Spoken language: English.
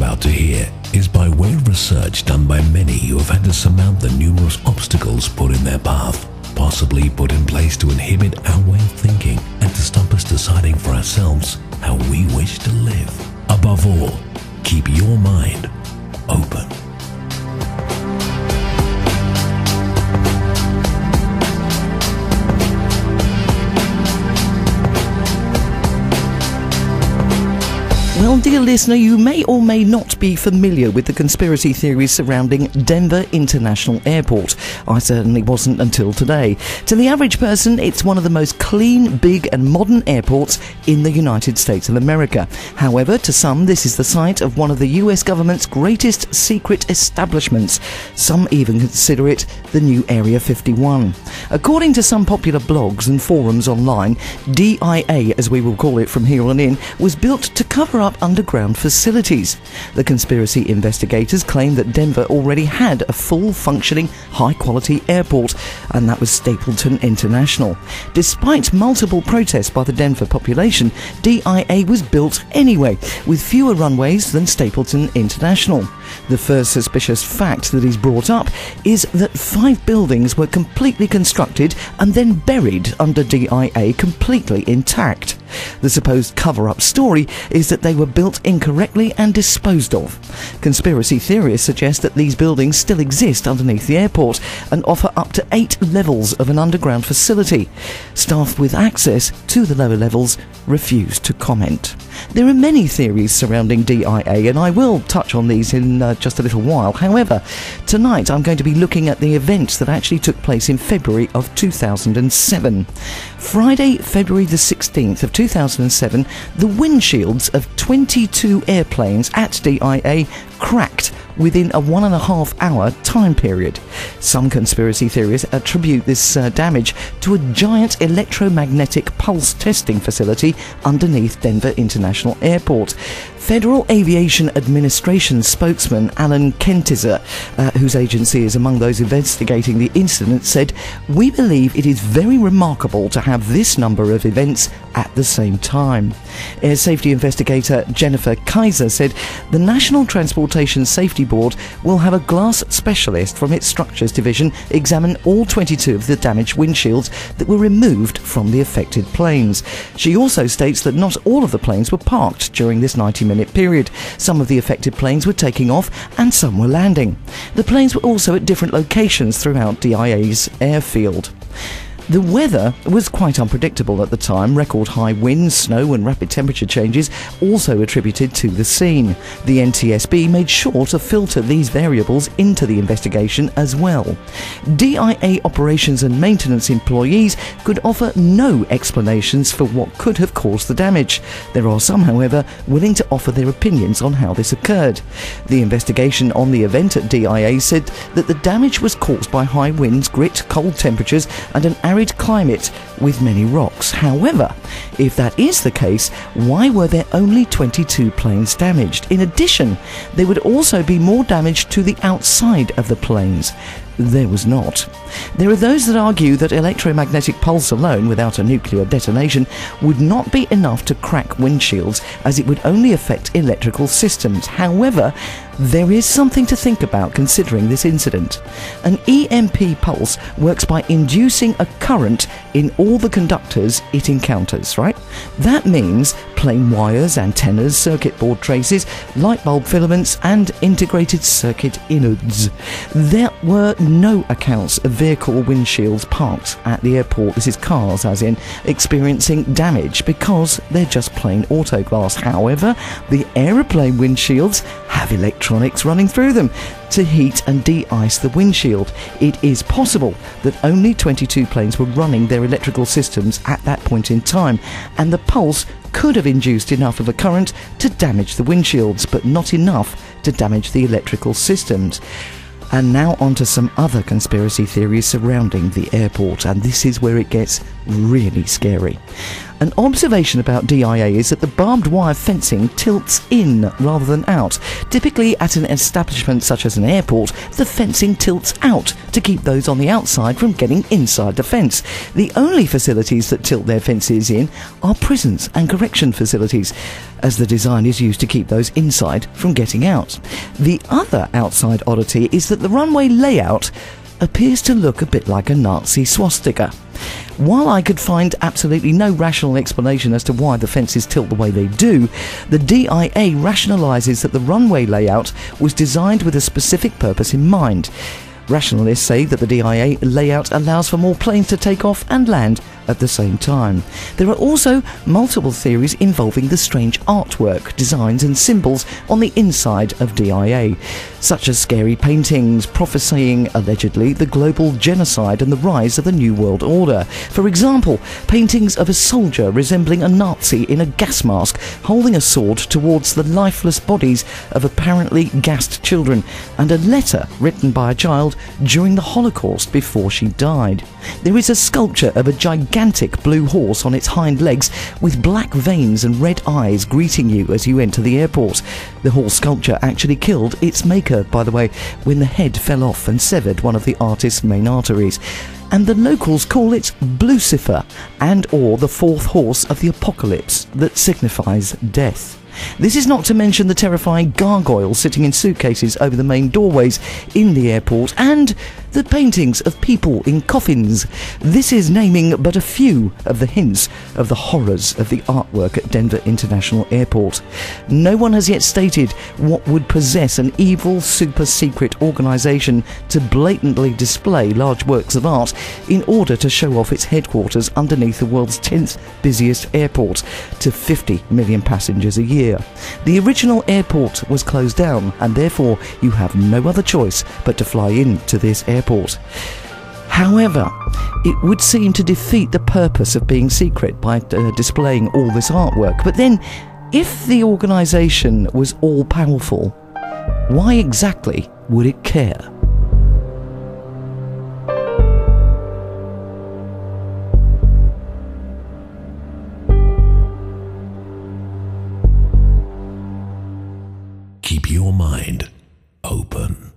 about to hear is by way of research done by many who have had to surmount the numerous obstacles put in their path, possibly put in place to inhibit our way of thinking and to stop us deciding for ourselves how we wish to live. Above all, keep your mind open. Well, dear listener, you may or may not be familiar with the conspiracy theories surrounding Denver International Airport. I certainly wasn't until today. To the average person, it's one of the most clean, big and modern airports in the United States of America. However, to some, this is the site of one of the US government's greatest secret establishments. Some even consider it the new Area 51. According to some popular blogs and forums online, DIA, as we will call it from here on in, was built to cover up underground facilities. The conspiracy investigators claim that Denver already had a full functioning high-quality airport, and that was Stapleton International. Despite multiple protests by the Denver population, DIA was built anyway, with fewer runways than Stapleton International. The first suspicious fact that is brought up is that 5 buildings were completely constructed and then buried under DIA completely intact. The supposed cover-up story is that they were built incorrectly and disposed of. Conspiracy theorists suggest that these buildings still exist underneath the airport and offer up to 8 levels of an underground facility. Staff with access to the lower levels refuse to comment. There are many theories surrounding DIA, and I will touch on these in just a little while. However, tonight I'm going to be looking at the events that actually took place in February of 2007. Friday, February the 16th of 2007, the windshields of 22 airplanes at DIA cracked within a 1.5 hour time period. Some conspiracy theorists attribute this damage to a giant electromagnetic pulse testing facility underneath Denver International Airport. Federal Aviation Administration spokesman Alan Kentizer, whose agency is among those investigating the incident, said, "We believe it is very remarkable to have this number of events at the same time." Air safety investigator Jennifer Kaiser said the National Transportation Safety Board will have a glass specialist from its structures division examine all 22 of the damaged windshields that were removed from the affected planes. She also states that not all of the planes were parked during this 90-minute period. Some of the affected planes were taking off and some were landing. The planes were also at different locations throughout DIA's airfield. The weather was quite unpredictable at the time. Record high winds, snow and rapid temperature changes also attributed to the scene. The NTSB made sure to filter these variables into the investigation as well. DIA operations and maintenance employees could offer no explanations for what could have caused the damage. There are some, however, willing to offer their opinions on how this occurred. The investigation on the event at DIA said that the damage was caused by high winds, grit, cold temperatures and an arid climate with many rocks. However, if that is the case, why were there only 22 planes damaged? In addition, there would also be more damage to the outside of the planes. There was not. There are those that argue that electromagnetic pulse alone, without a nuclear detonation, would not be enough to crack windshields, as it would only affect electrical systems. However, there is something to think about considering this incident. An EMP pulse works by inducing a current in all the conductors it encounters, right? That means plain wires, antennas, circuit board traces, light bulb filaments and integrated circuit innards. There were no accounts of vehicle windshields parked at the airport, this is cars as in, experiencing damage because they're just plain auto glass. However, the aeroplane windshields have electronics running through them to heat and de-ice the windshield. It is possible that only 22 planes were running their electrical systems at that point in time, and the pulse could have induced enough of a current to damage the windshields, but not enough to damage the electrical systems. And now on to some other conspiracy theories surrounding the airport, and this is where it gets really scary. An observation about DIA is that the barbed wire fencing tilts in rather than out. Typically at an establishment such as an airport, the fencing tilts out to keep those on the outside from getting inside the fence. The only facilities that tilt their fences in are prisons and correction facilities, as the design is used to keep those inside from getting out. The other outside oddity is that the runway layout appears to look a bit like a Nazi swastika. While I could find absolutely no rational explanation as to why the fences tilt the way they do, the DIA rationalises that the runway layout was designed with a specific purpose in mind. Rationalists say that the DIA layout allows for more planes to take off and land at the same time. There are also multiple theories involving the strange artwork, designs and symbols on the inside of DIA, such as scary paintings prophesying, allegedly, the global genocide and the rise of the New World Order. For example, paintings of a soldier resembling a Nazi in a gas mask holding a sword towards the lifeless bodies of apparently gassed children, and a letter written by a child during the Holocaust before she died. There is a sculpture of a gigantic blue horse on its hind legs with black veins and red eyes greeting you as you enter the airport. The horse sculpture actually killed its maker, by the way, when the head fell off and severed one of the artist's main arteries. And the locals call it Blucifer, and or the fourth horse of the apocalypse that signifies death. This is not to mention the terrifying gargoyles sitting in suitcases over the main doorways in the airport, and the paintings of people in coffins. This is naming but a few of the hints of the horrors of the artwork at Denver International Airport. No one has yet stated what would possess an evil super-secret organisation to blatantly display large works of art in order to show off its headquarters underneath the world's 10th busiest airport to 50 million passengers a year. The original airport was closed down, and therefore you have no other choice but to fly into this airport. However, it would seem to defeat the purpose of being secret by displaying all this artwork. But then, if the organisation was all-powerful, why exactly would it care? Keep your mind open.